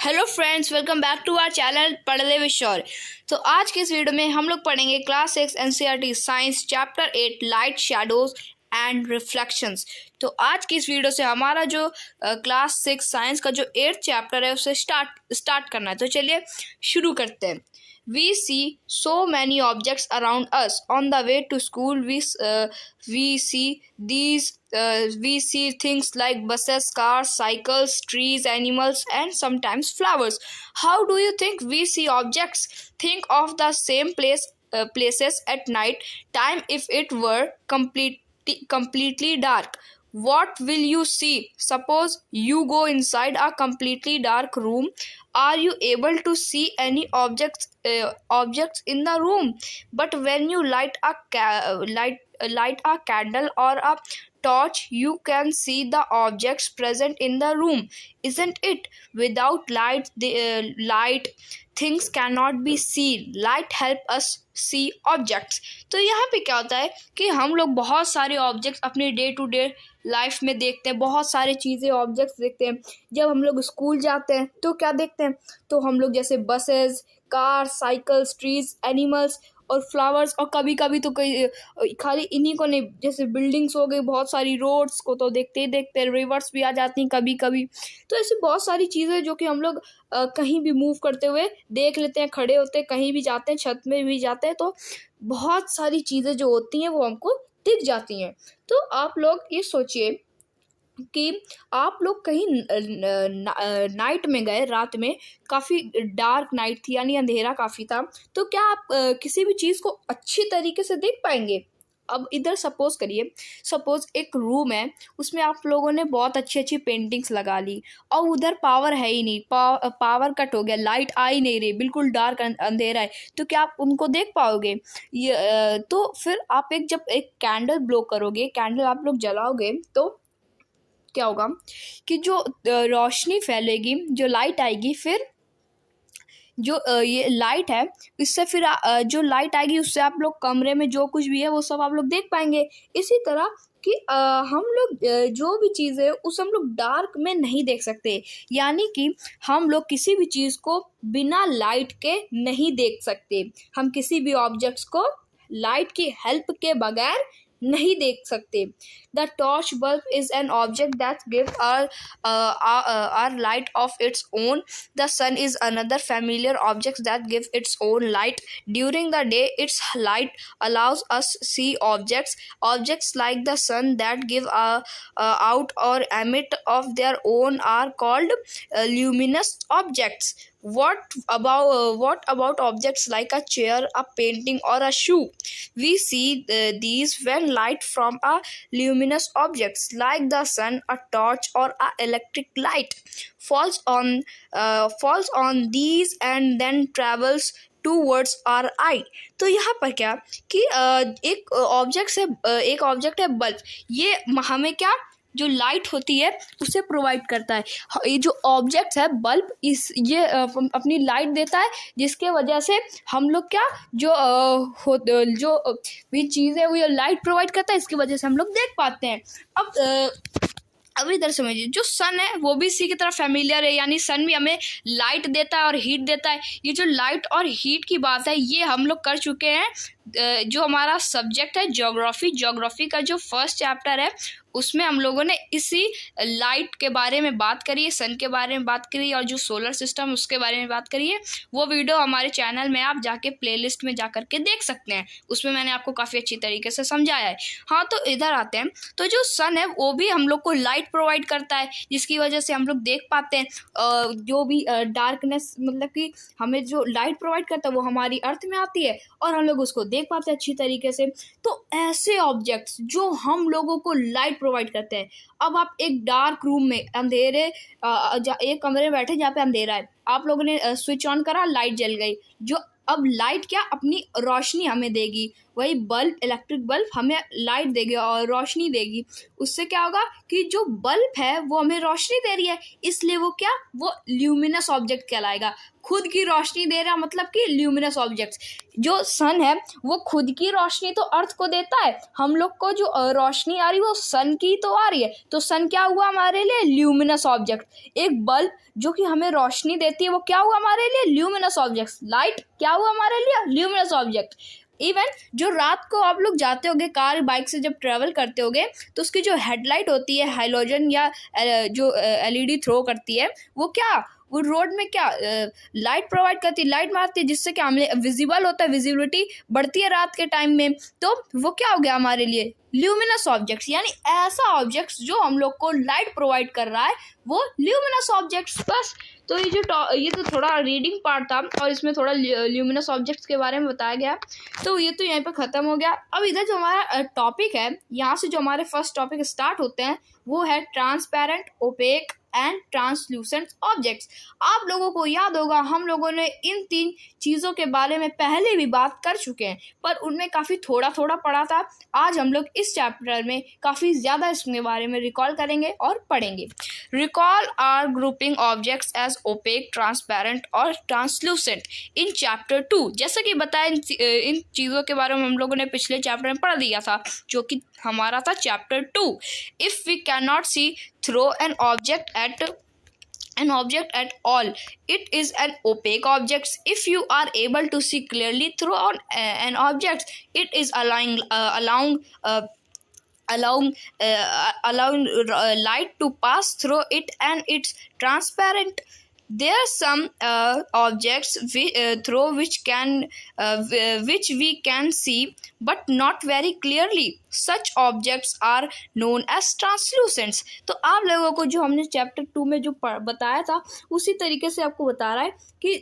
Hello friends, welcome back to our channel पढ़ ले with शौर्य। तो आज के इस वीडियो में हम लोग पढ़ेंगे class 6 NCERT science chapter 8 light shadows and reflections. तो आज की इस वीडियो से हमारा जो क्लास 6 साइंस का जो 8th चैप्टर है उसे स्टार्ट करना है। तो चलिए शुरू करते हैं। We see so many objects around us. On the way to school, we see things like buses, cars, cycles, trees, animals, and sometimes flowers. How do you think we see objects? Think of the same places at night time if it were completely dark. What will you see? Suppose you go inside a completely dark room. Are you able to see any objects in the room? But when you light a candle or a torch, you can see the objects present in the room, isn't it? Without light, things cannot be seen. Light help us see objects. तो यहाँ पे क्या होता है कि हम लोग बहुत सारे ऑब्जेक्ट्स अपने डे टू डे लाइफ में देखते हैं, बहुत सारी चीज़ें ऑब्जेक्ट्स देखते हैं। जब हम लोग स्कूल जाते हैं तो क्या देखते हैं, तो हम लोग जैसे buses, car, cycles, trees, animals और फ्लावर्स, और कभी कभी तो कई खाली इन्हीं को नहीं, जैसे बिल्डिंग्स हो गई, बहुत सारी रोड्स को तो देखते ही देखते हैं, रिवर्स भी आ जाती हैं कभी कभी। तो ऐसी बहुत सारी चीज़ें जो कि हम लोग कहीं भी मूव करते हुए देख लेते हैं, खड़े होते हैं, कहीं भी जाते हैं, छत में भी जाते हैं, तो बहुत सारी चीज़ें जो होती हैं वो हमको दिख जाती हैं। तो आप लोग ये सोचिए कि आप लोग कहीं नाइट में गए, रात में काफ़ी डार्क नाइट थी, यानी अंधेरा काफ़ी था, तो क्या आप किसी भी चीज़ को अच्छी तरीके से देख पाएंगे? अब इधर सपोज एक रूम है, उसमें आप लोगों ने बहुत अच्छी अच्छी पेंटिंग्स लगा ली और उधर पावर है ही नहीं, पावर कट हो गया, लाइट आ ही नहीं रही, बिल्कुल डार्क अंधेरा है, तो क्या आप उनको देख पाओगे? तो फिर आप जब एक कैंडल ब्लो करोगे, कैंडल आप लोग जलाओगे, तो क्या होगा कि जो रोशनी फैलेगी, जो लाइट आएगी, फिर जो ये लाइट है, इससे फिर जो लाइट आएगी उससे आप लोग कमरे में जो कुछ भी है वो सब आप लोग देख पाएंगे। इसी तरह कि हम लोग जो भी चीज़ है उस हम लोग डार्क में नहीं देख सकते, यानी कि हम लोग किसी भी चीज़ को बिना लाइट के नहीं देख सकते। हम किसी भी ऑब्जेक्ट्स को लाइट की हेल्प के बगैर नहीं देख सकते। The torch bulb is an object that gives our light of its own. The sun is another familiar object that gives its own light. During the day, its light allows us see objects. Objects like the sun that give out or emit of their own are called luminous objects. What about objects like a chair, a painting, or a shoe? We see these when light from a luminous objects like the sun, a torch, or a electric light falls on these and then travels towards our eye. तो यहाँ पर क्या कि एक object है bulb, ये हमें क्या जो लाइट होती है उसे प्रोवाइड करता है। ये जो ऑब्जेक्ट है बल्ब, ये अपनी लाइट देता है, जिसके वजह से हम लोग क्या जो भी चीज़ है वो ये लाइट प्रोवाइड करता है, इसकी वजह से हम लोग देख पाते हैं। अब इधर समझिए, जो सन है वो भी इसी की तरह फैमिलियर है, यानी सन भी हमें लाइट देता है और हीट देता है। ये जो लाइट और हीट की बात है ये हम लोग कर चुके हैं। जो हमारा सब्जेक्ट है ज्योग्राफी का जो फर्स्ट चैप्टर है उसमें हम लोगों ने इसी लाइट के बारे में बात करी है, सन के बारे में बात करी है, और जो सोलर सिस्टम उसके बारे में बात करी है। वो वीडियो हमारे चैनल में आप जाके प्लेलिस्ट में जा करके देख सकते हैं, उसमें मैंने आपको काफ़ी अच्छी तरीके से समझाया है। हाँ, तो इधर आते हैं। तो जो सन है वो भी हम लोग को लाइट प्रोवाइड करता है, जिसकी वजह से हम लोग देख पाते हैं। जो भी डार्कनेस, मतलब कि हमें जो लाइट प्रोवाइड करता है वो हमारी अर्थ में आती है और हम लोग उसको देख पाते हैं अच्छी तरीके से। तो ऐसे ऑब्जेक्ट्स जो हम लोगों को लाइट प्रोवाइड करते हैं। अब आप एक डार्क रूम में अंधेरे एक कमरे में बैठे जहाँ पे अंधेरा है, आप लोगों ने स्विच ऑन करा, लाइट जल गई। जो अब लाइट क्या अपनी रोशनी हमें देगी, वही बल्ब, इलेक्ट्रिक बल्ब हमें लाइट देगी और रोशनी देगी। उससे क्या होगा कि जो बल्ब है वो हमें रोशनी दे रही है, इसलिए वो ल्यूमिनस ऑब्जेक्ट कहलाएगा। खुद की रोशनी दे रहा मतलब कि ल्यूमिनस ऑब्जेक्ट। जो सन है वो खुद की रोशनी तो अर्थ को देता है, हम लोग को जो रोशनी आ रही है वो सन की तो आ रही है, तो सन क्या हुआ हमारे लिए? Luminous object. एक बल्ब जो कि हमें रोशनी देती है वो क्या हुआ हमारे लिए? Luminous object. लाइट क्या हुआ हमारे लिए? Luminous object. इवन जो रात को आप लोग जाते होगे कार बाइक से जब ट्रेवल करते होगे तो उसकी जो हेडलाइट होती है हाइलोजन या जो एलईडी थ्रो करती है वो रोड में क्या लाइट प्रोवाइड करती है, लाइट मारती है, जिससे क्या हमें विजिबल होता है, विजिबिलिटी बढ़ती है रात के टाइम में। तो वो क्या हो गया हमारे लिए? Luminous objects. यानी ऐसा ऑब्जेक्ट्स जो हम लोग को लाइट प्रोवाइड कर रहा है वो ल्यूमिनस ऑब्जेक्ट्स। बस तो ये तो थोड़ा रीडिंग पार्ट था और इसमें थोड़ा ल्यूमिनस ऑब्जेक्ट्स के बारे में बताया गया। तो ये तो यहीं पे ख़त्म हो गया। अब इधर जो हमारा टॉपिक है, यहाँ से जो हमारे फर्स्ट टॉपिक स्टार्ट होते हैं वो है transparent, opaque and translucent objects. आप लोगों को याद होगा हम लोगों ने इन 3 चीज़ों के बारे में पहले भी बात कर चुके हैं, पर उनमें काफ़ी थोड़ा थोड़ा पढ़ा था। आज हम लोग इस चैप्टर में काफ़ी ज़्यादा इसके बारे में रिकॉल करेंगे और पढ़ेंगे। Recall are grouping objects as opaque, transparent और ट्रांसल्यूसेंट इन चैप्टर 2। जैसा कि बताया इन चीज़ों के बारे में हम लोगों ने पिछले चैप्टर में पढ़ लिया था, जो कि हमारा था chapter 2। If we can not see through an object at all, it is an opaque object. If you are able to see clearly through an object, it is allowing light to pass through it, and it's transparent. There are some objects through which we can see but not very clearly. Such objects are known as translucents. तो आप लोगों को जो हमने chapter 2 में जो बताया था उसी तरीके से आपको बता रहा है कि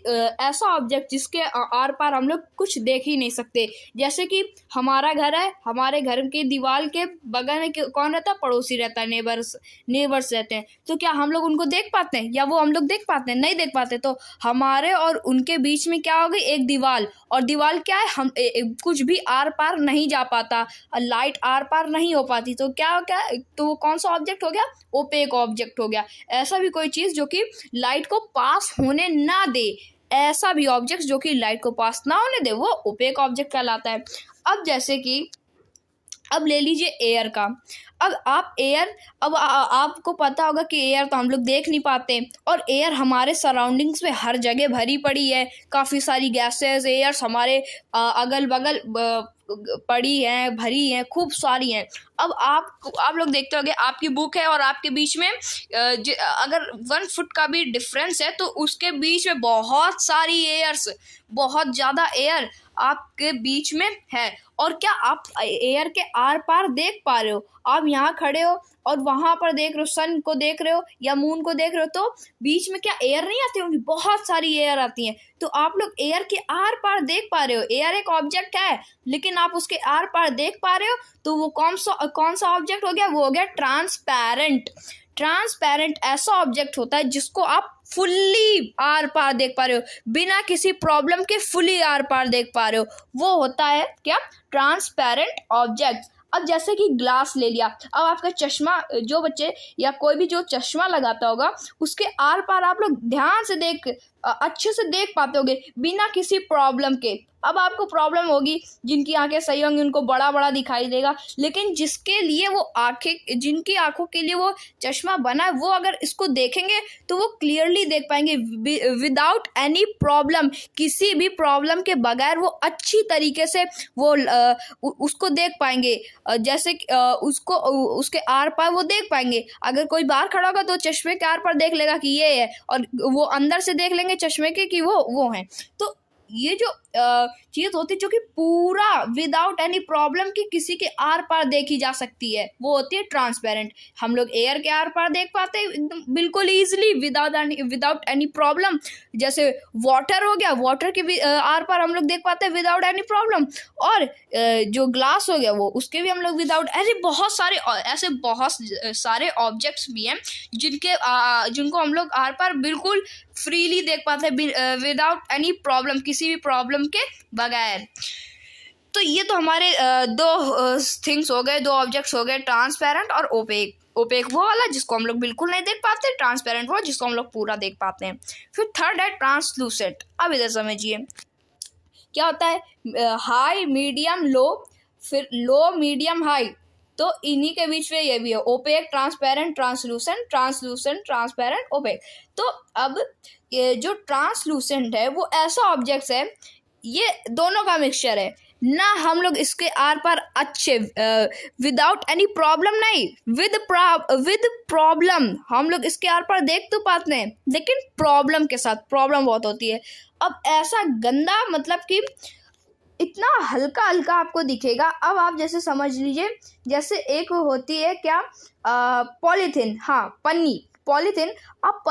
ऐसा ऑब्जेक्ट जिसके आर पार हम लोग कुछ देख ही नहीं सकते। जैसे कि हमारा घर है, हमारे घर की दीवार के बगल में कौन रहता है? पड़ोसी रहता है, नेबर्स रहते हैं। तो क्या हम लोग उनको देख पाते हैं या वो हम लोग देख पाते हैं? नहीं देख पाते। तो हमारे और उनके बीच में क्या हो गई? एक दीवार। और दीवार क्या है? हम कुछ भी आर पार नहीं जा पाता, लाइट आर पार नहीं हो पाती। तो क्या तो वो कौन सा ऑब्जेक्ट हो गया? ओपेक ऑब्जेक्ट हो गया। ऐसा भी कोई चीज़ जो कि लाइट को पास होने ना दे, ऐसा भी ऑब्जेक्ट जो कि लाइट को पास ना होने दे, वो ओपेक ऑब्जेक्ट कहलाता है। अब जैसे कि अब ले लीजिए एयर का। अब आपको पता होगा कि एयर तो हम लोग देख नहीं पाते, और एयर हमारे सराउंडिंग्स में हर जगह भरी पड़ी है। काफ़ी सारी गैसेस, एयर्स हमारे अगल बगल पड़ी हैं, भरी हैं, खूब सारी हैं। अब आप लोग देखते होंगे आपकी बुक है और आपके बीच में अगर 1 फुट का भी डिफरेंस है तो उसके बीच में बहुत सारी एयर्स, बहुत ज़्यादा एयर आपके बीच में है। और क्या आप एयर के आर पार देख पा रहे हो? आप यहाँ खड़े हो और वहाँ पर देख रहे हो, सन को देख रहे हो या मून को देख रहे हो, तो बीच में क्या एयर नहीं आती होंगी? बहुत सारी एयर आती हैं। तो आप लोग एयर के आर पार देख पा रहे हो। एयर एक ऑब्जेक्ट है लेकिन आप उसके आर पार देख पा रहे हो, तो वो कौन सा ऑब्जेक्ट हो गया? वो हो गया ट्रांसपेरेंट। ट्रांसपेरेंट ऐसा ऑब्जेक्ट होता है जिसको आप फुल्ली आर पार देख पा रहे हो, बिना किसी प्रॉब्लम के फुल्ली आर पार देख पा रहे हो, वो होता है क्या? Transparent object. अब जैसे कि ग्लास ले लिया। अब आपका चश्मा, जो बच्चे या कोई भी जो चश्मा लगाता होगा उसके आर पार आप लोग ध्यान से अच्छे से देख पाते होगे बिना किसी प्रॉब्लम के। अब आपको प्रॉब्लम होगी, जिनकी आंखें सही होंगी उनको बड़ा बड़ा दिखाई देगा, लेकिन जिनकी आंखों के लिए वो चश्मा बना है, वो अगर इसको देखेंगे तो वो क्लियरली देख पाएंगे विदाउट एनी प्रॉब्लम। किसी भी प्रॉब्लम के बगैर वो अच्छी तरीके से वो उसको देख पाएंगे। जैसे उसके आर पार वो देख पाएंगे। अगर कोई बाहर खड़ा होगा तो चश्मे के आर पार देख लेगा कि ये है, और वो अंदर से देख लेंगे चश्मे के कि वो हैं। तो ये जो चीज़ होती है जो कि पूरा विदाउट एनी प्रॉब्लम की किसी के आर पार देखी जा सकती है, वो होती है ट्रांसपेरेंट। हम लोग एयर के आर पार देख पाते हैं एकदम बिल्कुल ईजिली विदाउट एनी प्रॉब्लम। जैसे वाटर हो गया, वाटर के भी आर पार हम लोग देख पाते हैं विदाउट एनी प्रॉब्लम। और जो ग्लास हो गया वो उसके भी हम लोग विदाउट ऐसे बहुत सारे ऑब्जेक्ट्स भी हैं जिनको हम लोग आर पार बिल्कुल फ्रीली देख पाते हैं विदाउट एनी प्रॉब्लम, किसी भी प्रॉब्लम के बगैर। तो ये तो हमारे दो थिंग्स हो गए, दो ऑब्जेक्ट्स हो गए, ट्रांसपेरेंट और ओपेक। ओपेक वो वाला जिसको हम लोग बिल्कुल नहीं देख पाते, ट्रांसपेरेंट वो जिसको हम लोग पूरा देख पाते हैं। फिर थर्ड है ट्रांसलूसेंट। अब इधर समझिए क्या होता है, हाई मीडियम लो, फिर लो मीडियम हाई, तो इन्हीं के बीच में ये भी है opaque, transparent, translucent, translucent, transparent, opaque. तो अब ये जो ट्रांसलूसेंट है वो ऐसा ऑब्जेक्ट है, ये दोनों का मिक्सचर है ना। हम लोग इसके आर पार अच्छे विदाउट एनी प्रॉब्लम नहीं, विद प्रॉब्लम हम लोग इसके आर पार देख तो पाते हैं, लेकिन प्रॉब्लम के साथ, प्रॉब्लम बहुत होती है। अब ऐसा गंदा मतलब कि इतना हल्का हल्का आपको दिखेगा। अब आप जैसे समझ लीजिए, जैसे एक होती है क्या, पॉलीथीन, हाँ पन्नी, पॉलीथीन। आप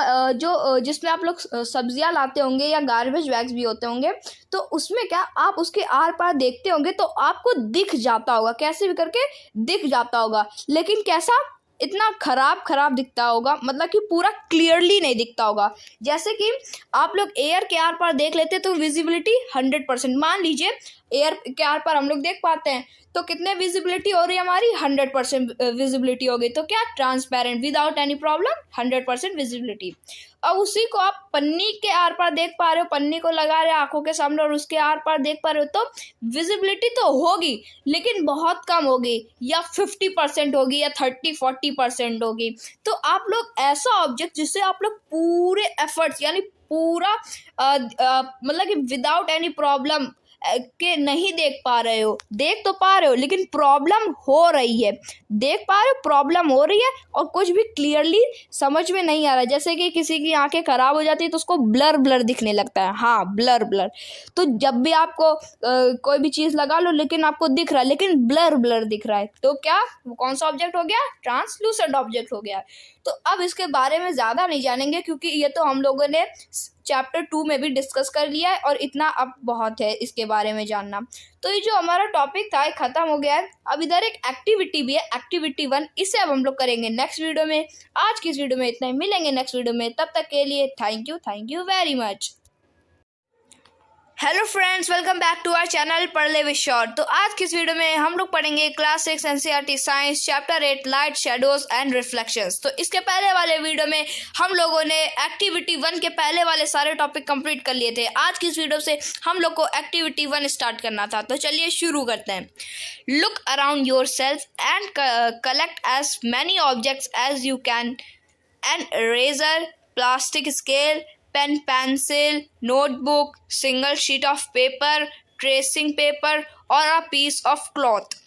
जिसमें आप लोग सब्जियां लाते होंगे या गार्बेज बैग्स भी होते होंगे, तो उसमें क्या आप उसके आर पार देखते होंगे तो आपको दिख जाता होगा, कैसे भी करके दिख जाता होगा, लेकिन कैसा, इतना खराब दिखता होगा, मतलब कि पूरा क्लियरली नहीं दिखता होगा। जैसे कि आप लोग एयर के आर पार देख लेते तो विजिबिलिटी 100%, मान लीजिए एयर के आर पार हम लोग देख पाते हैं, तो कितने विजिबिलिटी हो रही है हमारी, 100% विजिबिलिटी हो गई। तो क्या, transparent, without any problem, 100% visibility. अब उसी को आप पन्नी के आर पार देख पा रहे हो, पन्नी को लगा रहे हो आंखों के सामने और उसके आर पार देख पा रहे हो, तो विजिबिलिटी तो होगी लेकिन बहुत कम होगी, या 50% होगी, या 30-40% होगी। तो आप लोग ऐसा ऑब्जेक्ट जिससे आप लोग पूरे एफर्ट्स यानी पूरा मतलब कि विदाउट एनी प्रॉब्लम के नहीं देख पा रहे हो, देख तो पा रहे हो लेकिन प्रॉब्लम हो रही है, देख पा रहे हो प्रॉब्लम हो रही है और कुछ भी क्लियरली समझ में नहीं आ रहा है। जैसे कि किसी की आंखें खराब हो जाती है तो उसको ब्लर ब्लर दिखने लगता है, हाँ ब्लर ब्लर। तो जब भी आपको कोई भी चीज़ लगा लो लेकिन आपको दिख रहा है लेकिन ब्लर ब्लर दिख रहा है, तो क्या, वो कौन सा ऑब्जेक्ट हो गया, ट्रांसलूसेंट ऑब्जेक्ट हो गया। तो अब इसके बारे में ज़्यादा नहीं जानेंगे क्योंकि ये तो हम लोगों ने चैप्टर 2 में भी डिस्कस कर लिया है और इतना अब बहुत है इसके बारे में जानना। तो ये जो हमारा टॉपिक था ये खत्म हो गया है। अब इधर एक एक्टिविटी भी है, एक्टिविटी 1, इसे अब हम लोग करेंगे नेक्स्ट वीडियो में। आज की इस वीडियो में इतना ही, मिलेंगे नेक्स्ट वीडियो में, तब तक के लिए thank you very much. Hello friends, welcome back to our channel पढ़ ले विद शॉर्ट। तो आज की इस वीडियो में हम लोग पढ़ेंगे class 6 NCERT science chapter 8 light shadows and reflections. तो इसके पहले वाले वीडियो में हम लोगों ने एक्टिविटी 1 के पहले वाले सारे टॉपिक कंप्लीट कर लिए थे। आज की इस वीडियो से हम लोग को एक्टिविटी 1 स्टार्ट करना था, तो चलिए शुरू करते हैं। Look around yourself and collect as many objects as you can, an eraser, plastic scale, pen, pencil, notebook, single sheet of paper, tracing paper, or a piece of cloth.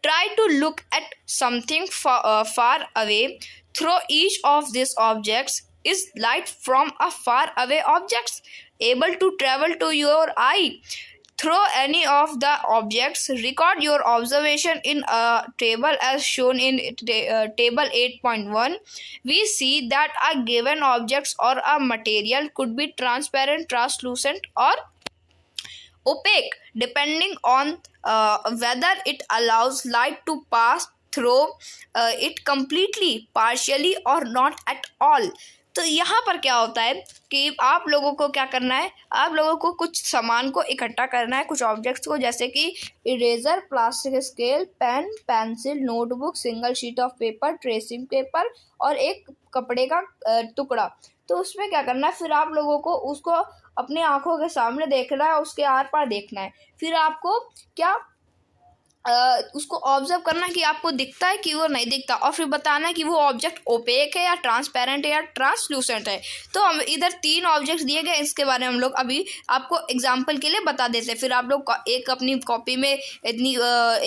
Try to look at something far away. Through each of these objects is light from a far away object able to travel to your eye. Through any of the objects, record your observation in a table as shown in table 8.1. We see that a given object or a material could be transparent, translucent, or opaque depending on whether it allows light to pass through it completely, partially, or not at all. तो यहाँ पर क्या होता है कि आप लोगों को क्या करना है, आप लोगों को कुछ सामान को इकट्ठा करना है, कुछ ऑब्जेक्ट्स को, जैसे कि eraser, plastic scale, pen, pencil, notebook, single sheet of paper, tracing paper और एक कपड़े का टुकड़ा। तो उसमें क्या करना है, फिर आप लोगों को उसको अपने आंखों के सामने देखना है, उसके आर पार देखना है। फिर आपको क्या उसको ऑब्जर्व करना कि आपको दिखता है कि वो नहीं दिखता, और फिर बताना कि वो ऑब्जेक्ट ओपेक है या ट्रांसपेरेंट है या ट्रांसलूसेंट है। तो हम इधर 3 ऑब्जेक्ट्स दिए गए, इसके बारे में हम लोग अभी आपको एग्जांपल के लिए बता देते हैं। फिर आप लोग एक अपनी कॉपी में इतनी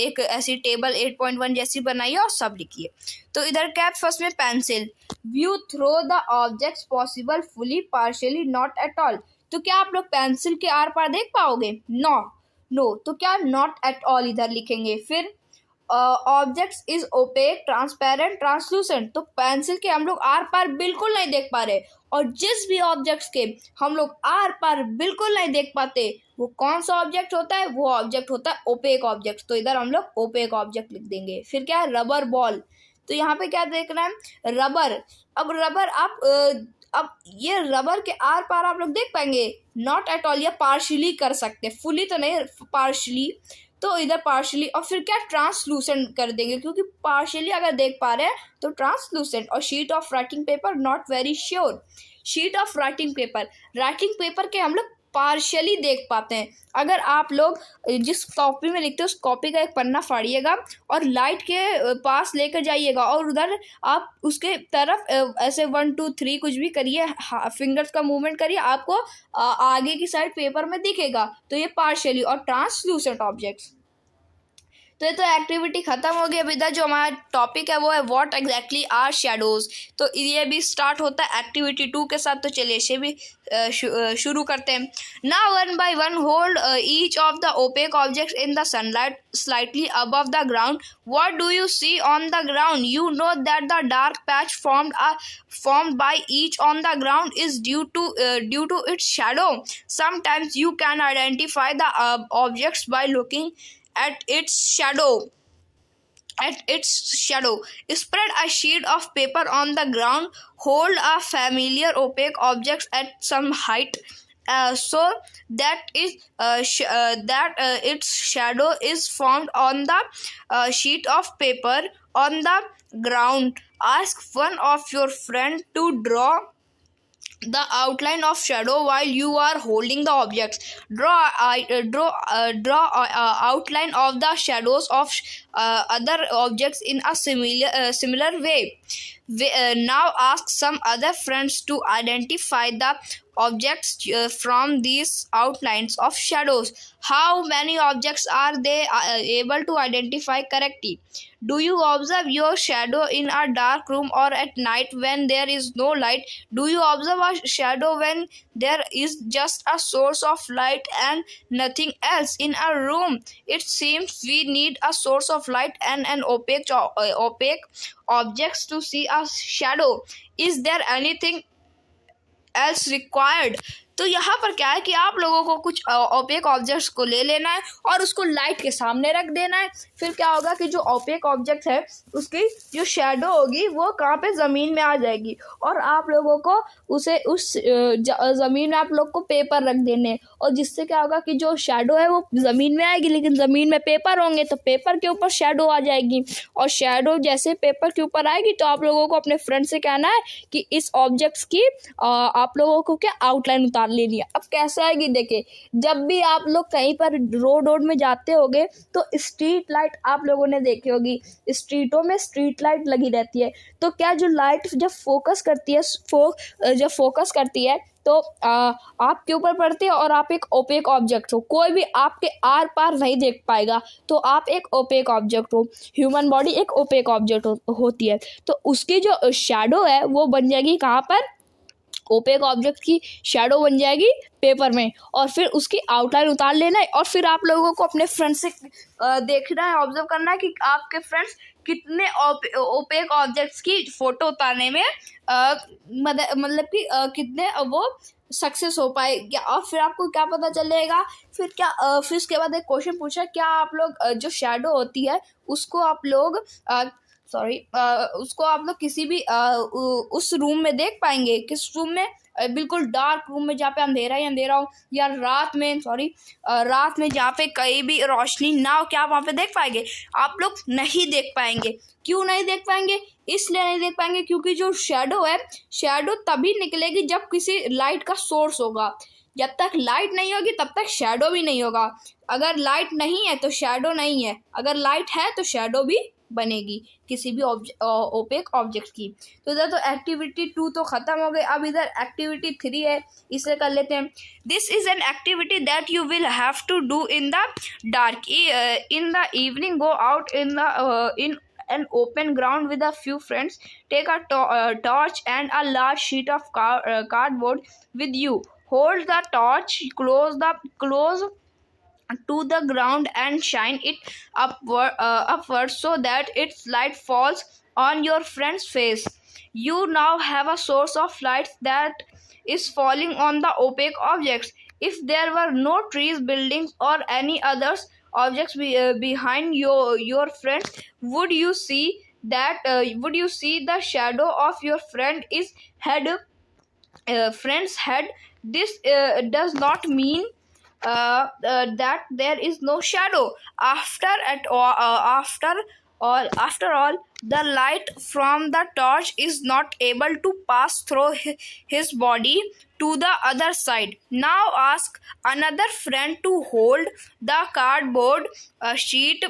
एक ऐसी टेबल 8.1 जैसी बनाइए और सब लिखिए। तो इधर क्या, फर्स्ट में pencil, view through the objects possible fully, partially, not at all. तो क्या आप लोग पेंसिल के आर पार देख पाओगे, नो, तो क्या, नॉट एट ऑल इधर लिखेंगे। फिर objects is opaque, transparent, translucent. तो पेंसिल के हम लोग आर पार बिल्कुल नहीं देख पा रहे, और जिस भी ऑब्जेक्ट्स के हम लोग आर पार बिल्कुल नहीं देख पाते वो कौन सा ऑब्जेक्ट होता है, वो ऑब्जेक्ट होता है ओपेक ऑब्जेक्ट। तो इधर हम लोग ओपेक ऑब्जेक्ट लिख देंगे। फिर क्या है, रबर बॉल। तो यहाँ पे क्या देखना है, रबर। अब रबर आप अब ये रबर के आर पार आप लोग देख पाएंगे, नॉट एट ऑल, या पार्शियली कर सकते, फुली तो नहीं, पार्शियली। तो इधर पार्शियली, और फिर क्या ट्रांसलूसेंट कर देंगे, क्योंकि पार्शियली अगर देख पा रहे हैं तो ट्रांसलूसेंट। और sheet of writing paper not very sure. Sheet of writing paper के हम लोग पार्शियली देख पाते हैं। अगर आप लोग जिस कॉपी में लिखते हो उस कॉपी का एक पन्ना फाड़िएगा और लाइट के पास लेकर जाइएगा और उधर आप उसके तरफ ऐसे 1 2 3 कुछ भी करिए, फिंगर्स का मूवमेंट करिए, आपको आगे की साइड पेपर में दिखेगा। तो ये पार्शियली। और ट्रांसलूसेंट ऑब्जेक्ट्स, तो ये तो एक्टिविटी खत्म हो गई। अभी इधर जो हमारा टॉपिक है वो है व्हाट एग्जैक्टली आर शैडोज। तो ये भी स्टार्ट होता है एक्टिविटी 2 के साथ। तो चलिए इसे भी शुरू करते हैं। Now one by one hold each of the opaque objects in the sunlight slightly above the ground. What do you see on the ground? You know that the dark patch formed by each on the ground is due to its shadow. Sometimes you can identify the objects by looking at its shadow. Spread a sheet of paper on the ground. Hold a familiar opaque object at some height, so that its shadow is formed on the sheet of paper on the ground. Ask one of your friends to draw the outline of shadow while you are holding the objects. Draw outline of the shadows of other objects in a similar way. Now ask some other friends to identify the objects from these outlines of shadows. How many objects are they able to identify correctly? Do you observe your shadow in a dark room or at night when there is no light? Do you observe a shadow when there is just a source of light and nothing else in a room? It seems we need a source of light and an opaque objects to see a shadow. Is there anything else required? तो यहाँ पर क्या है कि आप लोगों को कुछ ओपेक ऑब्जेक्ट्स को ले लेना है और उसको लाइट के सामने रख देना है। फिर क्या होगा कि जो ओपेक ऑब्जेक्ट है उसकी जो शेडो होगी वो कहाँ पे ज़मीन में आ जाएगी और आप लोगों को उसे उस ज़मीन में आप लोग को पेपर रख देने हैं। और जिससे क्या होगा कि जो शेडो है वो ज़मीन में आएगी, लेकिन ज़मीन में पेपर होंगे तो पेपर के ऊपर शेडो आ जाएगी। और शेडो जैसे पेपर के ऊपर आएगी तो आप लोगों को अपने फ्रेंड से कहना है कि इस ऑब्जेक्ट्स की आप लोगों को क्या आउटलाइन उतार लेनी है। अब कैसे आएगी, देखिए जब भी आप लोग कहीं पर रोड में जाते होगे तो स्ट्रीट लाइट आप लोगों ने देखी होगी, स्ट्रीटों में स्ट्रीट लाइट लगी रहती है। तो क्या जो लाइट जब फोकस करती है तो आपके ऊपर पड़ती है और आप एक ओपेक ऑब्जेक्ट हो, कोई भी आपके आर पार नहीं देख पाएगा, तो आप एक ओपेक ऑब्जेक्ट हो। ह्यूमन बॉडी एक ओपेक ऑब्जेक्ट होती है, तो उसकी जो शेडो है वो बन जाएगी कहाँ पर, ओपेक ऑब्जेक्ट की शेडो बन जाएगी पेपर में। और फिर उसकी आउटलाइन उतार लेना है और फिर आप लोगों को अपने फ्रेंड से देखना है, ऑब्जर्व करना है कि आपके फ्रेंड्स कितने ओपेक ऑब्जेक्ट्स की फोटो उतारने में मतलब कि कितने वो सक्सेस हो पाएगा। और फिर आपको क्या पता चलेगा, फिर उसके बाद एक क्वेश्चन पूछा, क्या आप लोग जो शेडो होती है उसको आप लोग उसको आप लोग किसी भी उस रूम में देख पाएंगे? किस रूम में? बिल्कुल डार्क रूम में जहाँ पे अंधेरा ही अंधेरा हो, या रात में जहाँ पे कहीं भी रोशनी ना हो, क्या आप वहाँ पे देख पाएंगे? आप लोग नहीं देख पाएंगे। क्यों नहीं देख पाएंगे? इसलिए नहीं देख पाएंगे क्योंकि जो शेडो तभी निकलेगी जब किसी लाइट का सोर्स होगा। जब तक लाइट नहीं होगी तब तक शेडो भी नहीं होगा। अगर लाइट नहीं है तो शेडो नहीं है, अगर लाइट है तो शेडो भी बनेगी किसी भी ओपेक ऑब्जेक्ट की। तो इधर तो एक्टिविटी 2 तो ख़त्म हो गई। अब इधर एक्टिविटी 3 है, इसे कर लेते हैं। This is an activity that you will have to do in the dark. In the evening go out in an open ground with a few friends. Take a torch and a large sheet of cardboard with you. Hold the torch close to the ground and shine it upward so that its light falls on your friend's face. You now have a source of light that is falling on the opaque objects. If there were no trees, buildings, or any others objects behind your friend, would you see the shadow of your friend's head? This does not mean that there is no shadow. After all, the light from the torch is not able to pass through his body to the other side. Now ask another friend to hold the cardboard sheet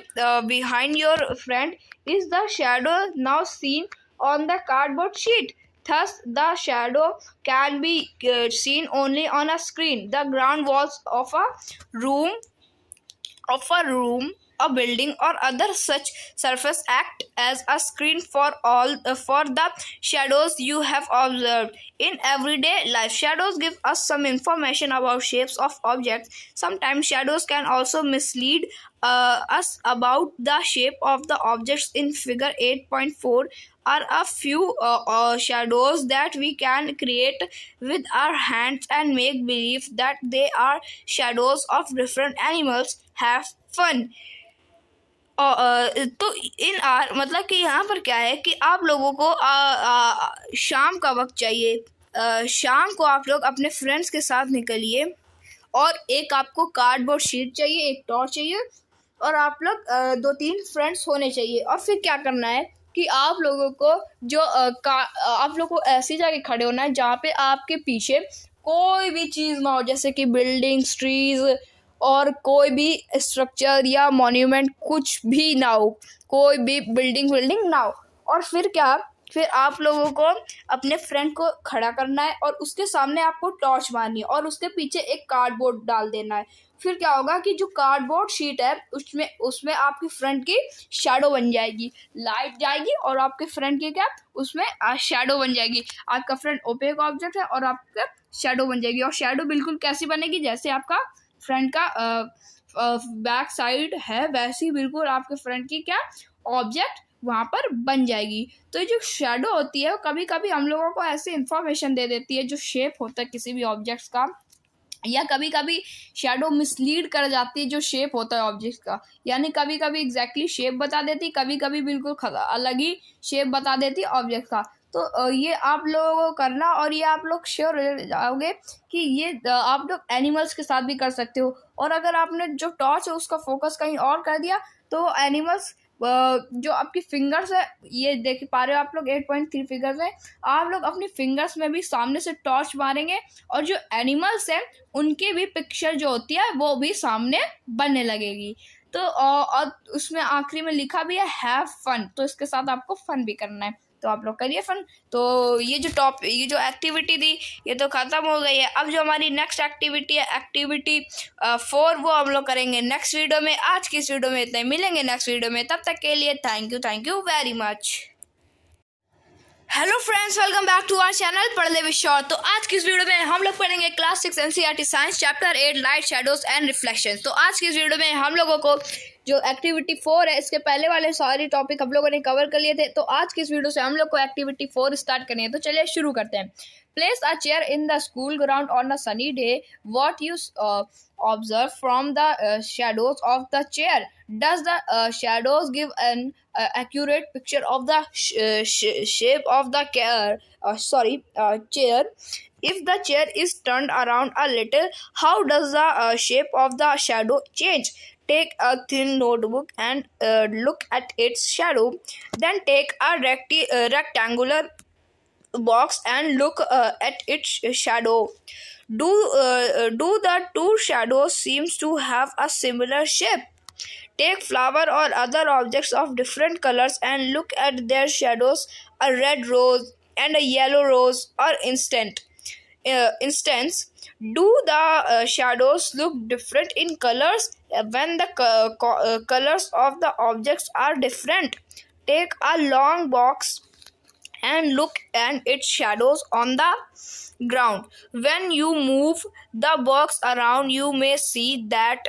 behind your friend. Is the shadow now seen on the cardboard sheet? Thus, the shadow can be seen only on a screen. The ground walls room of a room, a building, or other such surface act as a screen for the shadows you have observed. In everyday life, shadows give us some information about shapes of objects. Sometimes shadows can also mislead us about the shape of the objects. In figure 8.4 are a few shadows that we can create with our hands and make believe that they are shadows of different animals. Have fun. तो इन are मतलब कि यहाँ पर क्या है कि आप लोगों को शाम का वक्त चाहिए। शाम को आप लोग अपने फ्रेंड्स के साथ निकलिए और एक आपको कार्डबोर्ड शीट चाहिए, एक टॉर्च चाहिए और आप लोग 2-3 फ्रेंड्स होने चाहिए। और फिर क्या करना है कि आप लोगों को आप लोग को ऐसी जगह खड़े होना है जहाँ पे आपके पीछे कोई भी चीज़ ना हो, जैसे कि बिल्डिंग्स, ट्रीज और कोई भी स्ट्रक्चर या मॉन्यूमेंट कुछ भी ना हो, कोई भी बिल्डिंग ना हो। और फिर आप लोगों को अपने फ्रेंड को खड़ा करना है और उसके सामने आपको टॉर्च मारनी है और उसके पीछे एक कार्डबोर्ड डाल देना है। फिर क्या होगा कि जो कार्डबोर्ड शीट है उसमें आपकी फ्रेंड की शैडो बन जाएगी, लाइट जाएगी और आपके फ्रेंड की क्या उसमें शैडो बन जाएगी। आपका फ्रेंड ओपेक ऑब्जेक्ट है और आपका शैडो बन जाएगी। और शैडो बिल्कुल कैसी बनेगी, जैसे आपका फ्रेंड का बैक साइड है वैसी बिल्कुल आपके फ्रेंड की क्या ऑब्जेक्ट वहाँ पर बन जाएगी। तो जो शैडो होती है वो कभी कभी हम लोगों को ऐसी इंफॉर्मेशन दे देती है जो शेप होता है किसी भी ऑब्जेक्ट्स का, या कभी कभी शैडो मिसलीड कर जाती है जो शेप होता है ऑब्जेक्ट का। यानी कभी कभी एग्जैक्टली शेप बता देती, कभी कभी बिल्कुल अलग ही शेप बता देती ऑब्जेक्ट का। तो ये आप लोगों को करना और ये आप लोग श्योर हो जाओगे कि ये आप लोग एनिमल्स के साथ भी कर सकते हो। और अगर आपने जो टॉर्च है उसका फोकस कहीं और कर दिया तो एनिमल्स जो आपकी फिंगर्स है, ये देख पा रहे हो आप लोग 8.3 फिंगर्स है, आप लोग अपनी फिंगर्स में भी सामने से टॉर्च मारेंगे और जो एनिमल्स हैं उनके भी पिक्चर जो होती है वो भी सामने बनने लगेगी। तो और उसमें आखिरी में लिखा भी है हैव फन, तो इसके साथ आपको फन भी करना है, तो आप लोग करिए फन। तो ये जो एक्टिविटी थी ये तो ख़त्म हो गई है। अब जो हमारी नेक्स्ट एक्टिविटी है एक्टिविटी 4, वो हम लोग करेंगे नेक्स्ट वीडियो में। आज की इस वीडियो में इतना ही, मिलेंगे नेक्स्ट वीडियो में, तब तक के लिए thank you very much. Hello friends, welcome back to our channel पढ़ ले विद शॉर्ट। तो आज की इस वीडियो में हम लोग पढ़ेंगे class 6 NCERT science chapter 8 light shadows and reflections. तो आज की इस वीडियो में हम लोगों को जो एक्टिविटी 4 है, इसके पहले वाले सारे टॉपिक हम लोगों ने कवर कर लिए थे, तो आज की इस वीडियो से हम लोग को एक्टिविटी 4 स्टार्ट करनी है। तो चलिए शुरू करते हैं। Place a chair in the school ground on a sunny day. What you observe from the shadows of the chair? Does the shadows give an accurate picture of the shape of the chair? If the chair is turned around a little, how does the shape of the shadow change? Take a thin notebook and look at its shadow. Then take a rectangular box and look at its shadow. Do the two shadows seems to have a similar shape? Take flower or other objects of different colors and look at their shadows. A red rose and a yellow rose are instance. Do the shadows look different in colors when the colors of the objects are different? Take a long box and look at its shadows on the ground. When you move the box around, you may see that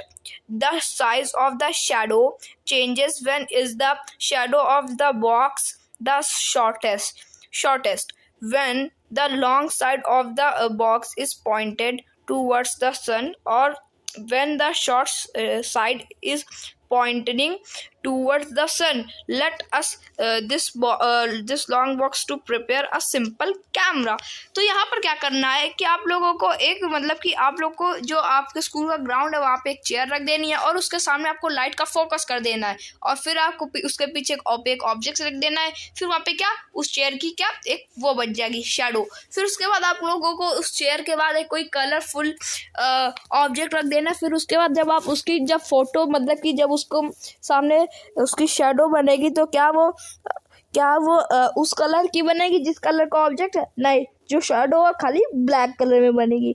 the size of the shadow changes. When is the shadow of the box the shortest? When the long side of the box is pointed towards the sun, or when the short side is pointing towards the sun. Let us this long box to prepare a simple camera. तो यहाँ पर क्या करना है कि आप लोगों को एक मतलब कि आप लोग को जो आपके स्कूल का ग्राउंड है वहाँ पे एक चेयर रख देनी है और उसके सामने आपको लाइट का फोकस कर देना है और फिर आपको उसके पीछे एक ऑब्जेक्ट रख देना है। फिर वहाँ पे क्या उस चेयर की क्या एक वो बच जाएगी शेडो। फिर उसके बाद आप लोगों को उस चेयर के बाद एक कोई कलरफुल ऑब्जेक्ट रख देना है। फिर उसके बाद जब आप उसकी जब फोटो मतलब कि जब उसको सामने उसकी शेडो बनेगी तो क्या वो उस कलर की बनेगी जिस कलर का ऑब्जेक्ट है? नहीं, जो शेडो है खाली ब्लैक कलर में बनेगी,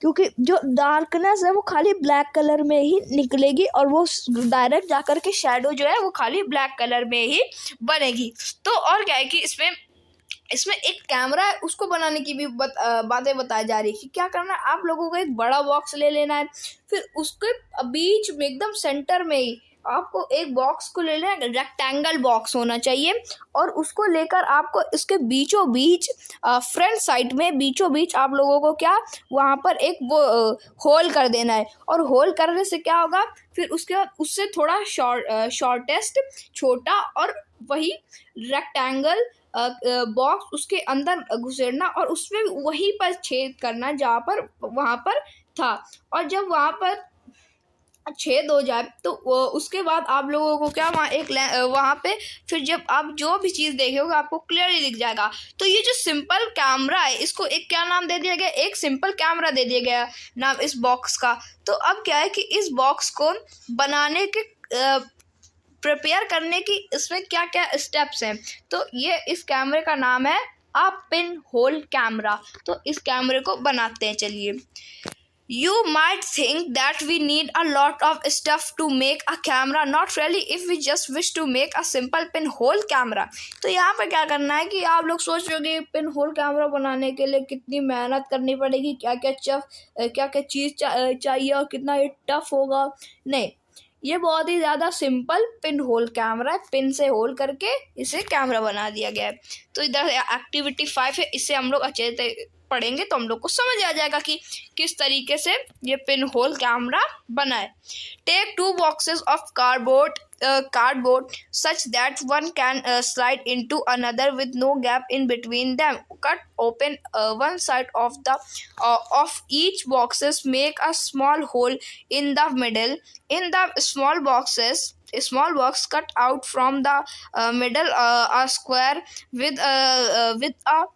क्योंकि जो डार्कनेस है वो खाली ब्लैक कलर में ही निकलेगी और वो डायरेक्ट जाकर के शेडो जो है वो खाली ब्लैक कलर में ही बनेगी। तो और क्या है कि इसमें एक कैमरा है उसको बनाने की भी बातें बताई जा रही है कि क्या करना है। आप लोगों को एक बड़ा बॉक्स ले लेना है, फिर उसके बीच में एकदम सेंटर में ही आपको एक बॉक्स को ले लेना है। रेक्टेंगल बॉक्स होना चाहिए और उसको लेकर आपको इसके बीचों बीच फ्रंट साइड में बीचों बीच आप लोगों को क्या वहाँ पर एक वो होल कर देना है। और होल करने से क्या होगा, फिर उसके बाद उससे थोड़ा शॉर्टेस्ट छोटा और वही रेक्टेंगल बॉक्स उसके अंदर घुसेड़ना और उसमें वहीं पर छेद करना जहाँ पर वहाँ पर था। और जब वहाँ पर छेद हो जाए तो उसके बाद आप लोगों को क्या वहाँ पे फिर जब आप जो भी चीज़ देखोगे आपको क्लियरली दिख जाएगा। तो ये जो सिंपल कैमरा है इसको एक क्या नाम दे दिया गया, एक सिंपल कैमरा दे दिया गया नाम इस बॉक्स का। तो अब क्या है कि इस बॉक्स को बनाने के प्रिपेयर करने की इसमें क्या क्या स्टेप्स हैं। तो ये इस कैमरे का नाम है अ पिन होल कैमरा। तो इस कैमरे को बनाते हैं, चलिए। You might think that we need a lot of stuff to make a camera. Not really if we just wish to make a simple pinhole camera. तो यहाँ पर क्या करना है कि आप लोग सोच रहे हो कि पिन होल कैमरा बनाने के लिए कितनी मेहनत करनी पड़ेगी, क्या क्या चीज़ चाहिए और कितना ये टफ होगा। नहीं, ये बहुत ही ज़्यादा सिंपल पिन होल कैमरा है। पिन से होल करके इसे कैमरा बना दिया गया है। तो इधर एक्टिविटी 5 है, इसे हम लोग अच्छे से पढ़ेंगे तो हम लोग को समझ आ जाएगा कि किस तरीके से ये पिन होल कैमरा बना है। Take 2 boxes of cardboard such that one can slide into another with no gap in between them. Cut open one side of each boxes. Make a small hole in the middle. In the small box cut out from the middle a square with a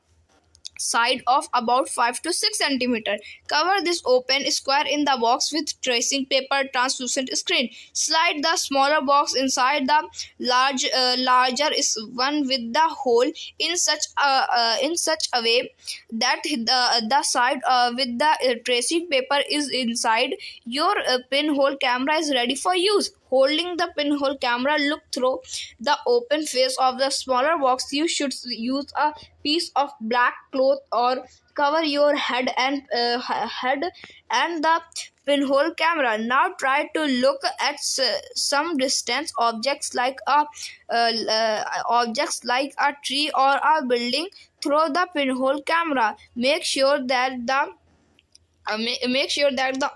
side of about 5 to 6 centimeter. Cover this open square in the box with tracing paper, translucent screen. Slide the smaller box inside the larger one with the hole in such a way that the side with the tracing paper is inside. Your pinhole camera is ready for use. Holding the pinhole camera, look through the open face of the smaller box. You should use a piece of black cloth or cover your head and the pinhole camera. Now try to look at some distance objects like a tree or a building through the pinhole camera. Make sure that the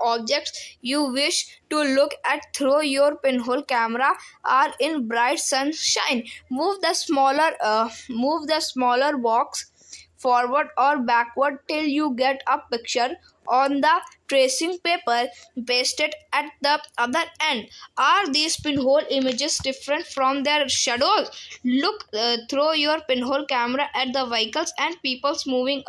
objects you wish to look at through your pinhole camera are in bright sunshine. Move the smaller box forward or backward till you get a picture on the tracing paper. Paste it at the other end. Are these pinhole images different from their shadows? Look through your pinhole camera at the vehicles and people moving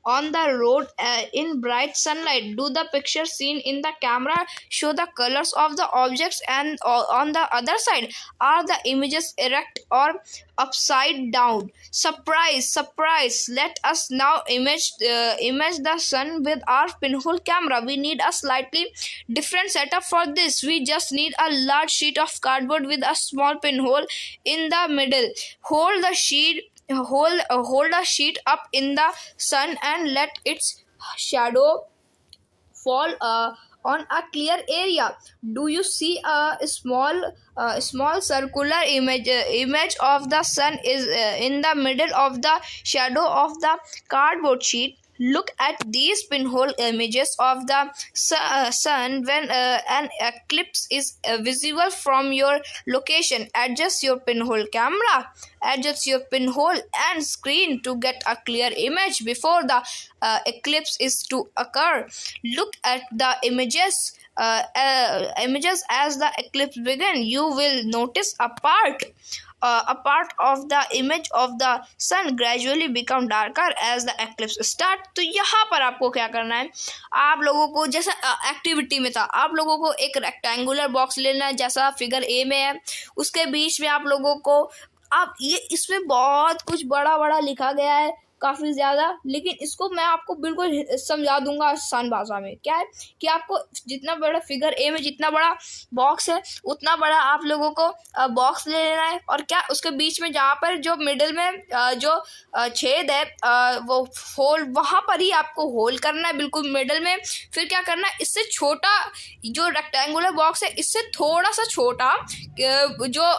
on the road in bright sunlight. Do the pictures seen in the camera show the colors of the objects, and on the other side are the images erect or upside down? Surprise! Let us now image the sun with our pinhole camera. We need a slightly different setup for this. We just need a large sheet of cardboard with a small pinhole in the middle. Hold the sheet up in the sun and let its shadow fall on a clear area. Do you see a small circular image of the sun is in the middle of the shadow of the cardboard sheet? Look at these pinhole images of the sun when an eclipse is visible from your location. Adjust your pinhole camera, adjust your pinhole and screen to get a clear image before the eclipse is to occur. Look at the images as the eclipse begin. You will notice a part of the image of the sun gradually become darker as the eclipse start. तो यहाँ पर आपको क्या करना है, आप लोगों को जैसा एक्टिविटी में था, आप लोगों को एक रेक्टेंगुलर बॉक्स लेना है जैसा फिगर ए में है। उसके बीच में आप लोगों को आप ये इसमें बहुत कुछ बड़ा बड़ा लिखा गया है, काफ़ी ज़्यादा, लेकिन इसको मैं आपको बिल्कुल समझा दूंगा आसान भाषा में। क्या है कि आपको जितना बड़ा फिगर ए में जितना बड़ा बॉक्स है उतना बड़ा आप लोगों को बॉक्स ले लेना है, और क्या उसके बीच में जहाँ पर जो मिडिल में जो छेद है वो होल, वहाँ पर ही आपको होल करना है बिल्कुल मिडिल में। फिर क्या करना है, इससे छोटा जो रेक्टेंगुलर बॉक्स है इससे थोड़ा सा छोटा जो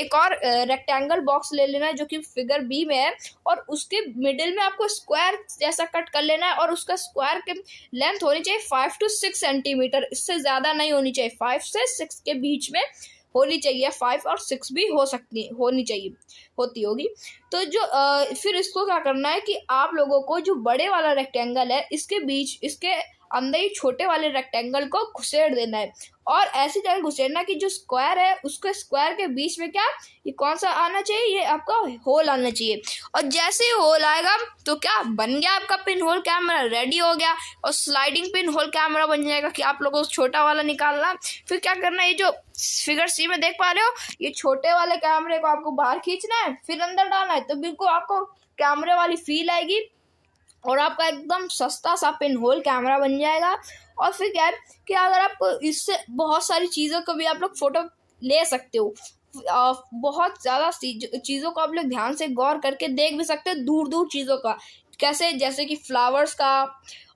एक और रेक्टेंगल बॉक्स ले लेना है जो कि फिगर बी में है, और उसके मिडिल में आपको स्क्वायर जैसा कट कर लेना है, और उसका स्क्वायर की लेंथ होनी चाहिए 5 to 6 सेंटीमीटर, इससे ज़्यादा नहीं होनी चाहिए, 5 से 6 के बीच में होनी चाहिए, 5 और 6 भी होनी चाहिए, होती होगी। तो जो फिर इसको क्या करना है कि आप लोगों को जो बड़े वाला रेक्टेंगल है इसके बीच, इसके अंदर ही छोटे वाले रेक्टेंगल को घुसेड़ देना है, और ऐसी जगह घुसेड़ना कि जो स्क्वायर है उसके स्क्वायर के बीच में क्या ये कौन सा आना चाहिए, ये आपका होल आना चाहिए। और जैसे ही होल आएगा तो क्या बन गया, आपका पिन होल कैमरा रेडी हो गया, और स्लाइडिंग पिन होल कैमरा बन जाएगा कि आप लोगों को छोटा वाला निकालना। फिर क्या करना है, ये जो फिगर सी में देख पा रहे हो, ये छोटे वाले कैमरे को आपको बाहर खींचना है, फिर अंदर डालना है, तो बिल्कुल आपको कैमरे वाली फील आएगी और आपका एकदम सस्ता सा पिन होल कैमरा बन जाएगा। और फिर क्या है कि अगर आपको इससे बहुत सारी चीज़ों को भी आप लोग फ़ोटो ले सकते हो, बहुत ज़्यादा चीज़ों को आप लोग ध्यान से गौर करके देख भी सकते हो, दूर दूर चीज़ों का, कैसे जैसे कि फ्लावर्स का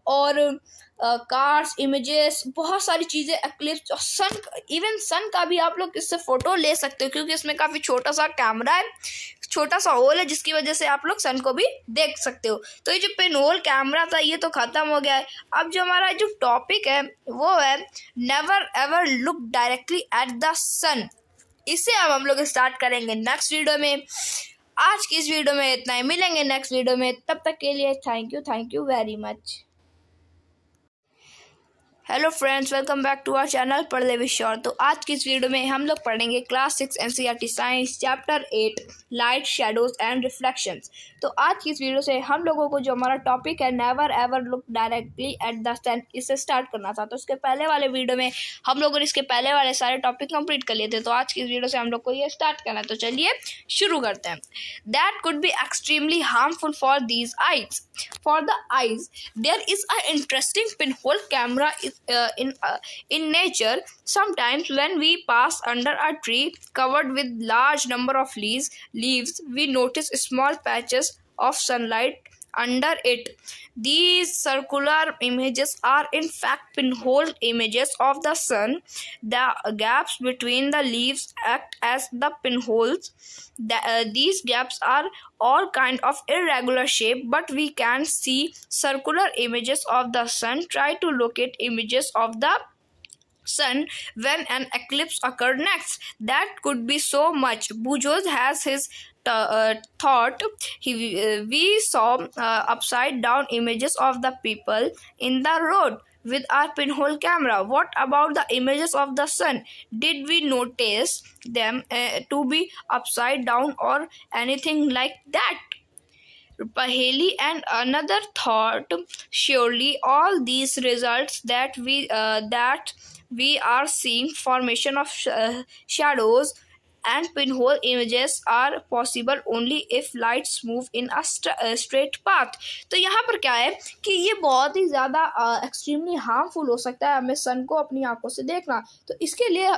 और कार्स, इमेजेस, बहुत सारी चीज़ें, एक्लिप्स और सन, इवन सन का भी आप लोग इससे फ़ोटो ले सकते हो, क्योंकि इसमें काफ़ी छोटा सा कैमरा है, छोटा सा होल है, जिसकी वजह से आप लोग सन को भी देख सकते हो। तो ये जो पिन होल कैमरा था ये तो ख़त्म हो गया है। अब जो हमारा जो टॉपिक है वो है never ever look directly at the sun. इसे अब हम लोग स्टार्ट करेंगे नेक्स्ट वीडियो में। आज की इस वीडियो में इतना ही, मिलेंगे नेक्स्ट वीडियो में, तब तक के लिए thank you very much. Hello friends, welcome back to our channel पढ़ ले विद श्योर। तो आज की इस वीडियो में हम लोग पढ़ेंगे class 6 NCERT science chapter 8 light, shadows and reflections. तो आज की इस वीडियो से हम लोगों को जो हमारा टॉपिक है never ever look directly at the sun, इससे स्टार्ट करना था। तो इसके पहले वाले वीडियो में हम लोगों ने इसके पहले वाले सारे टॉपिक कंप्लीट कर लिए थे, तो आज की इस वीडियो से हम लोग को ये स्टार्ट करना है। तो चलिए शुरू करते हैं। That could be extremely harmful for these eyes. For the eyes, there is an interesting pinhole camera in nature. Sometimes when we pass under a tree covered with large number of leaves, we notice small patches of sunlight under it. These circular images are in fact pinhole images of the sun. The gaps between the leaves act as the pinholes. These gaps are all kind of irregular shape, but we can see circular images of the sun. Try to locate images of the sun when an eclipse occurred next. That could be so much. Bujoz has his thought. We saw upside down images of the people in the road with our pinhole camera. What about the images of the sun? Did we notice them to be upside down or anything like that? Paheli and another thought, surely all these results that we are seeing formation of shadows and pinhole images are possible only if lights move in a straight path. तो यहाँ पर क्या है कि ये बहुत ही ज़्यादा extremely harmful हो सकता है हमें सन को अपनी आंखों से देखना, तो इसके लिए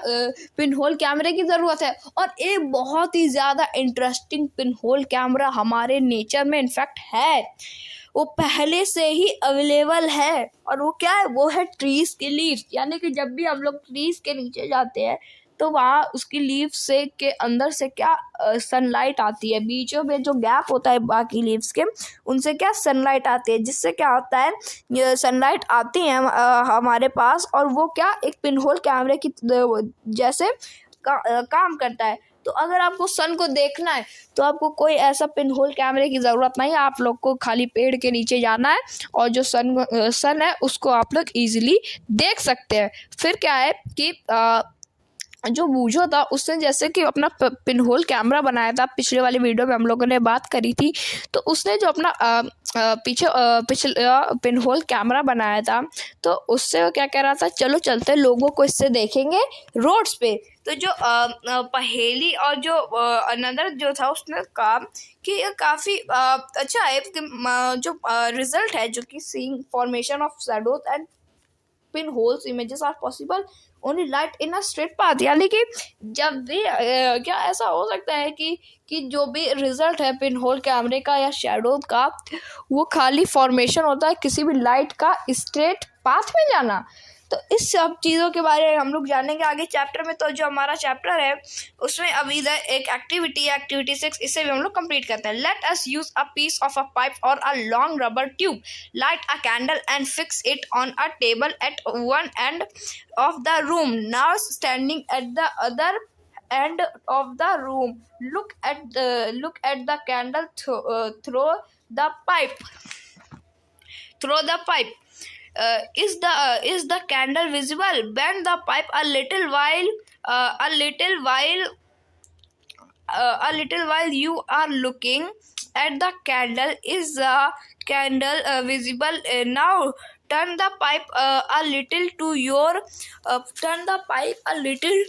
पिनहोल कैमरे की ज़रूरत है। और एक बहुत ही ज़्यादा इंटरेस्टिंग पिनहोल कैमरा हमारे नेचर में इनफैक्ट है, वो पहले से ही अवेलेबल है, और वो क्या है, वो है ट्रीज़ के लीव्स। यानी कि जब भी हम लोग ट्रीज़ के नीचे जाते हैं तो वहाँ उसकी लीव से के अंदर से क्या सनलाइट आती है, बीचों में जो गैप होता है बाकी लीव्स के उनसे क्या सनलाइट आती है, जिससे क्या होता है ये सनलाइट आती है हमारे पास, और वो क्या एक पिनहोल कैमरे की जैसे काम करता है। तो अगर आपको सन को देखना है तो आपको कोई ऐसा पिनहोल कैमरे की ज़रूरत नहीं है, आप लोग को खाली पेड़ के नीचे जाना है और जो सन है उसको आप लोग इजीली देख सकते हैं। फिर क्या है कि जो बूझो था उसने जैसे कि अपना पिनहोल कैमरा बनाया था, पिछले वाली वीडियो में हम लोगों ने बात करी थी, तो उसने जो अपना पिछले पिनहोल कैमरा बनाया था, तो उससे वो क्या कह रहा था, चलो चलते लोगों को इससे देखेंगे रोड्स पे। तो जो पहेली और जो अनदर जो था उसने कहा कि ये काफ़ी अच्छा है कि जो रिजल्ट है जो कि seeing formation of shadows and pin holes images are possible only light in a straight path, यानी कि जब भी क्या ऐसा हो सकता है कि जो भी रिजल्ट है पिन होल कैमरे का या शैडो का, वो खाली फॉर्मेशन होता है किसी भी लाइट का स्ट्रेट पाथ में जाना। तो इस सब चीज़ों के बारे में हम लोग जानेंगे आगे चैप्टर में। तो जो हमारा चैप्टर है उसमें अभी इधर एक एक्टिविटी है, एक्टिविटी 6, इसे भी हम लोग कंप्लीट करते हैं। Let us use a piece of a pipe और a long rubber tube, light a candle and fix it on a table at one end of the room. Now standing at the other end of the room, look at the candle through the pipe. Is the candle visible? Bend the pipe a little while. A little while you are looking at the candle. Is the candle visible? Now turn the pipe a little to your turn the pipe a little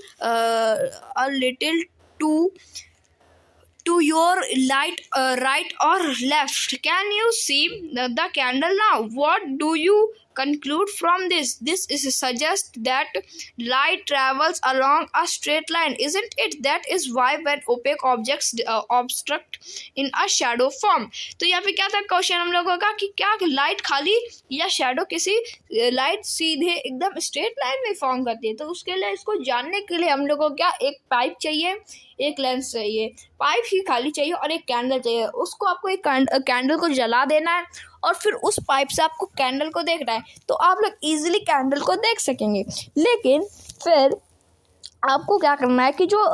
to your light, right or left. Can you see the candle now? What do you conclude from this? This is suggest that light travels along a straight line, isn't it? That is why when opaque objects obstruct in a shadow form. तो यहाँ पे क्या था question हम लोगों का कि क्या लाइट खाली या शैडो किसी लाइट सीधे एकदम स्ट्रेट लाइन में फॉर्म करती है। तो उसके लिए इसको जानने के लिए हम लोगों को क्या एक पाइप चाहिए, एक लेंस चाहिए, पाइप ही खाली चाहिए और एक कैंडल चाहिए। उसको आपको एक कैंडल को जला देना है और फिर उस पाइप से आपको कैंडल को देखना है, तो आप लोग इजीली कैंडल को देख सकेंगे। लेकिन फिर आपको क्या करना है कि जो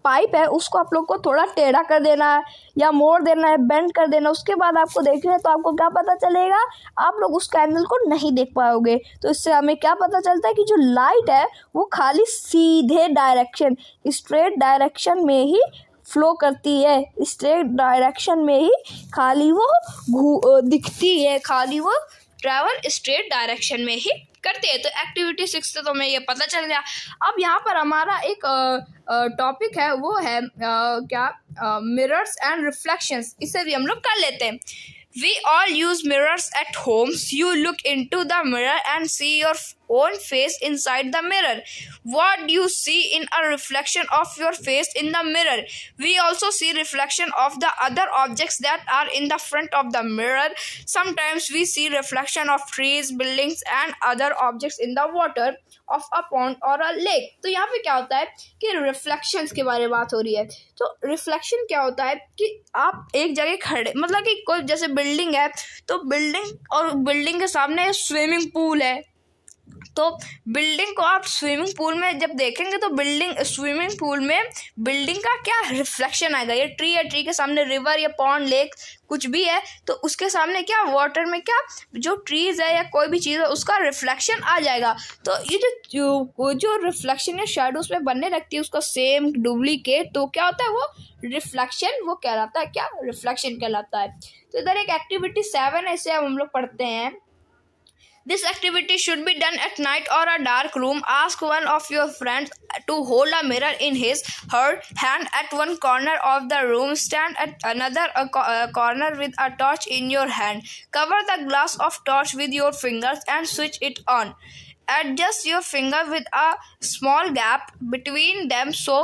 पाइप है उसको आप लोग को थोड़ा टेढ़ा कर देना है या मोड़ देना है, बेंड कर देना। उसके बाद आपको देखना है तो आपको क्या पता चलेगा, आप लोग उस कैंडल को नहीं देख पाओगे। तो इससे हमें क्या पता चलता है कि जो लाइट है वो खाली सीधे डायरेक्शन, स्ट्रेट डायरेक्शन में ही फ्लो करती है, स्ट्रेट डायरेक्शन में ही खाली वो दिखती है, खाली वो ट्रैवल स्ट्रेट डायरेक्शन में ही करती है। तो एक्टिविटी 6 से तो हमें ये पता चल गया। अब यहाँ पर हमारा एक टॉपिक है, वो है क्या मिरर्स एंड रिफ्लेक्शंस। इसे भी हम लोग कर लेते हैं। We all use mirrors at homes. You look into the mirror and see your own face inside the mirror. What do you see in a reflection of your face in the mirror? We also see reflection of the other objects that are in the front of the mirror. Sometimes we see reflection of trees, buildings and other objects in the water of a pond or a lake. तो यहाँ पे क्या होता है कि reflections के बारे में बात हो रही है। तो रिफ्लेक्शन क्या होता है कि आप एक जगह खड़े, मतलब कि कोई जैसे बिल्डिंग है, तो बिल्डिंग के सामने स्विमिंग पूल है, तो बिल्डिंग को आप स्विमिंग पूल में जब देखेंगे तो स्विमिंग पूल में बिल्डिंग का क्या रिफ्लेक्शन आएगा। ये ट्री है, ट्री के सामने रिवर या पॉन्ड, लेक कुछ भी है, तो उसके सामने क्या वाटर में क्या जो ट्रीज है या कोई भी चीज़ है उसका रिफ्लेक्शन आ जाएगा। तो ये जो रिफ्लेक्शन या शेडोज में बनने लगती है उसका सेम डुप्लीकेट, तो क्या होता है वो रिफ्लेक्शन, वो कहलाता है क्या रिफ्लेक्शन कहलाता है। तो इधर एक एक्टिविटी 7 है, इसे हम लोग पढ़ते हैं। This activity should be done at night or a dark room. Ask one of your friends to hold a mirror in her hand at one corner of the room. Stand at another corner with a torch in your hand. Cover the glass of torch with your fingers and switch it on. Adjust your finger with a small gap between them so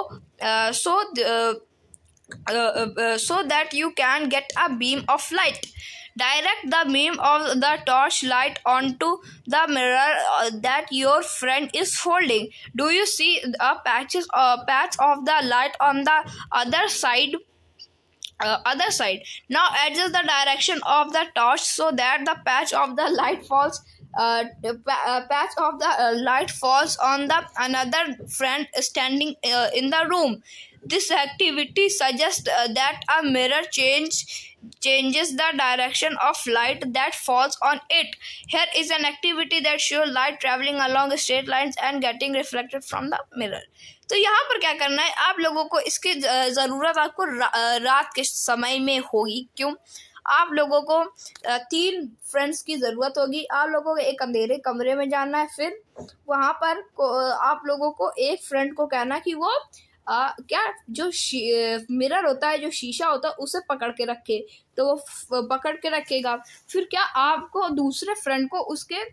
that you can get a beam of light. Direct the beam of the torch light onto the mirror that your friend is holding. Do you see a patch of the light on the other side? Now adjust the direction of the torch so that the patch of the light falls patch of the light falls on the another friend standing in the room. This activity suggests that a mirror changes the direction of light that falls on it. Here is an activity that shows light traveling along straight lines and getting reflected from the mirror. तो यहाँ पर क्या करना है, आप लोगों को इसकी ज़रूरत आपको रात के समय में होगी। क्यों? आप लोगों को 3 फ्रेंड्स की ज़रूरत होगी। आप लोगों को एक अंधेरे कमरे में जाना है, फिर वहाँ पर आप लोगों को एक फ्रेंड को कहना कि वो क्या जो मिरर होता है, जो शीशा होता है, उसे पकड़ के रखे। तो वो पकड़ के रखेगा। फिर क्या आपको दूसरे फ्रेंड को उसके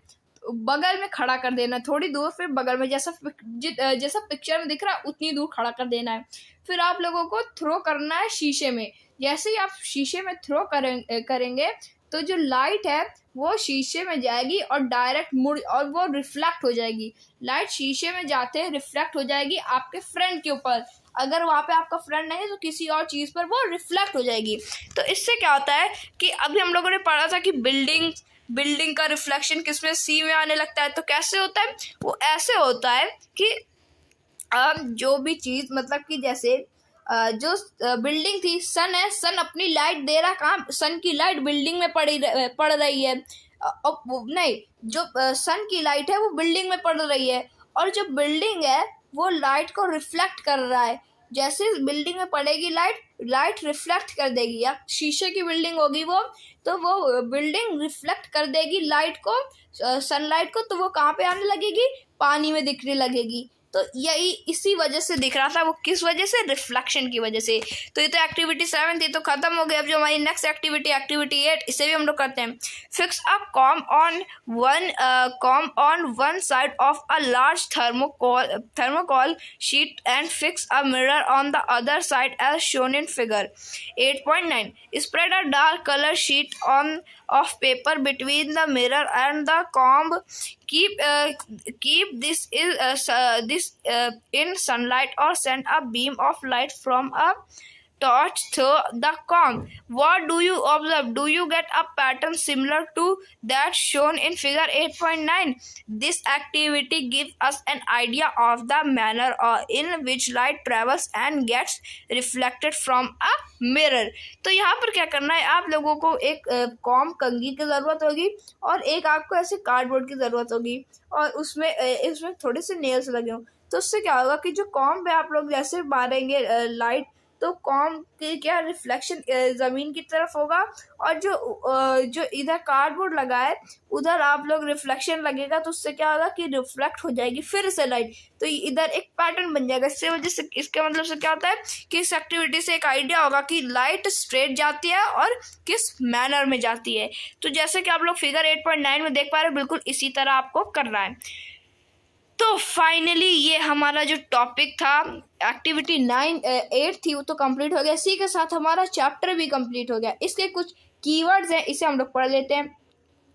बगल में खड़ा कर देना, थोड़ी दूर, फिर बगल में जैसा पिक्चर में दिख रहा है उतनी दूर खड़ा कर देना है। फिर आप लोगों को थ्रो करना है शीशे में। जैसे ही आप शीशे में थ्रो करेंगे तो जो लाइट है वो शीशे में जाएगी और डायरेक्ट और वो रिफ्लेक्ट हो जाएगी। लाइट शीशे में जाते हैं रिफ्लेक्ट हो जाएगी आपके फ्रेंड के ऊपर। अगर वहाँ पे आपका फ्रेंड नहीं है तो किसी और चीज़ पर वो रिफ्लेक्ट हो जाएगी। तो इससे क्या होता है कि अभी हम लोगों ने पढ़ा था कि बिल्डिंग का रिफ्लेक्शन किसमें, सी में आने लगता है। तो कैसे होता है? वो ऐसे होता है कि जो भी चीज़, मतलब कि जैसे जो बिल्डिंग थी, सन है, सन अपनी लाइट दे रहा, कहाँ? सन की लाइट बिल्डिंग में पड़ रही है। नहीं, जो सन की लाइट है वो बिल्डिंग में पड़ रही है, और जो बिल्डिंग है वो लाइट को रिफ्लेक्ट कर रहा है। जैसे बिल्डिंग में पड़ेगी लाइट रिफ्लेक्ट कर देगी। या शीशे की बिल्डिंग होगी वो, तो वो बिल्डिंग रिफ्लेक्ट कर देगी लाइट को, सनलाइट को। तो वो कहाँ पे आने लगेगी? पानी में दिखने लगेगी। तो यही इसी वजह से दिख रहा था। वो किस वजह से? रिफ्लेक्शन की वजह से। तो ये तो एक्टिविटी 7 थी, तो खत्म हो गया। अब जो हमारी नेक्स्ट एक्टिविटी 8, इसे भी हम लोग करते हैं। Fix a comb on one side of a large thermocol sheet and fix a mirror on the other side as shown in figure 8.9. Spread a dark color sheet of paper between the mirror and the comb. Keep this in sunlight or send a beam of light from a torch through the comb. What do you observe? Do you get a pattern similar to that shown in figure 8.9? This activity gives us an idea of the manner in which light travels and gets reflected from a mirror. तो यहाँ पर क्या करना है, आप लोगों को एक कॉम, कंघी की ज़रूरत होगी, और एक आपको ऐसे कार्डबोर्ड की ज़रूरत होगी, और इसमें थोड़े से नेल्स लगे हों। तो उससे क्या होगा कि जो कॉम पे आप लोग जैसे मारेंगे लाइट, तो कॉम की क्या रिफ्लेक्शन ज़मीन की तरफ होगा, और जो इधर कार्डबोर्ड लगा है उधर आप लोग रिफ्लेक्शन लगेगा। तो उससे क्या होगा कि रिफ्लेक्ट हो जाएगी फिर से लाइट, तो इधर एक पैटर्न बन जाएगा। इससे वजह से इसके मतलब से क्या होता है कि इस एक्टिविटी से एक आइडिया होगा कि लाइट स्ट्रेट जाती है और किस मैनर में जाती है। तो जैसे कि आप लोग फिगर 8.9 में देख पा रहे हो, बिल्कुल इसी तरह आपको करना है। तो फाइनली ये हमारा जो टॉपिक था, एक्टिविटी 8 थी, वो तो कंप्लीट हो गया। इसी के साथ हमारा चैप्टर भी कंप्लीट हो गया। इसके कुछ कीवर्ड्स हैं, इसे हम लोग पढ़ लेते हैं।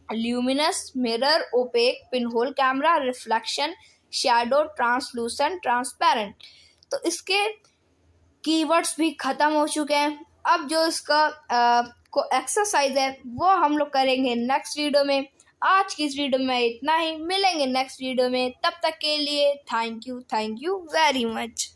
Luminous, mirror, opaque, pinhole camera, reflection, shadow, translucent, transparent. तो इसके कीवर्ड्स भी ख़त्म हो चुके हैं। अब जो इसका को एक्सरसाइज है वो हम लोग करेंगे नेक्स्ट वीडियो में। आज की इस वीडियो में इतना ही, मिलेंगे नेक्स्ट वीडियो में। तब तक के लिए थैंक यू वेरी मच।